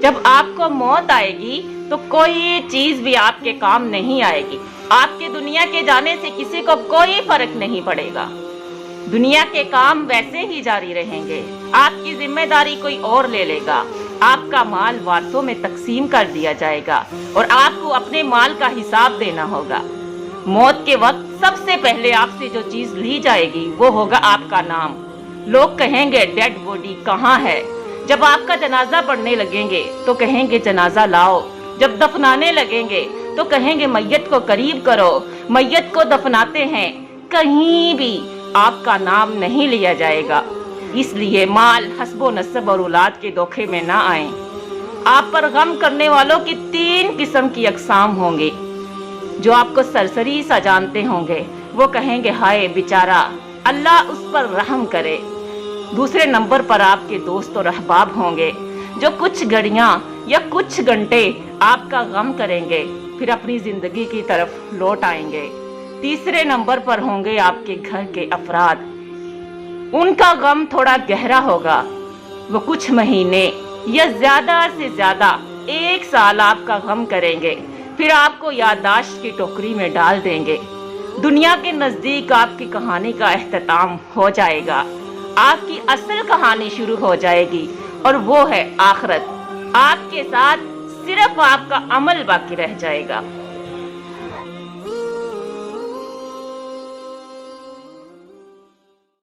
جب آپ کو موت آئے گی تو کوئی چیز بھی آپ کے کام نہیں آئے گی. آپ کے دنیا کے جانے سے کسی کو کوئی فرق نہیں پڑے گا. دنیا کے کام ویسے ہی جاری رہیں گے. آپ کی ذمہ داری کوئی اور لے لے گا. آپ کا مال وارثوں میں تقسیم کر دیا جائے گا اور آپ کو اپنے مال کا حساب دینا ہوگا. موت کے وقت سب سے پہلے آپ سے جو چیز لی جائے گی وہ ہوگا آپ کا نام. لوگ کہیں گے ڈیڈ باڈی کہاں ہے. جب آپ کا جنازہ پڑھنے لگیں گے تو کہیں گے جنازہ لاؤ. جب دفنانے لگیں گے تو کہیں گے میت کو قریب کرو. میت کو دفناتے ہیں کہیں بھی آپ کا نام نہیں لیا جائے گا. اس لیے مال، حسب و نسب اور اولاد کے دھوکے میں نہ آئیں. آپ پر غم کرنے والوں کی 3 قسم کی اقسام ہوں گی. جو آپ کو سرسری سا جانتے ہوں گے وہ کہیں گے ہائے بیچارہ، اللہ اس پر رحم کرے. دوسرے نمبر پر آپ کے دوست اور احباب ہوں گے جو کچھ گھڑیاں یا کچھ گھنٹے آپ کا غم کریں گے پھر اپنی زندگی کی طرف لوٹ آئیں گے. تیسرے نمبر پر ہوں گے آپ کے گھر کے افراد. ان کا غم تھوڑا گہرا ہوگا. وہ کچھ مہینے یا زیادہ سے زیادہ 1 سال آپ کا غم کریں گے پھر آپ کو یادداشت کی ٹوکری میں ڈال دیں گے. دنیا کے نزدیک آپ کی کہانی کا اختتام ہو جائے گا. آپ کی اصل کہانی شروع ہو جائے گی اور وہ ہے آخرت. آپ کے ساتھ صرف آپ کا عمل باقی رہ جائے گا.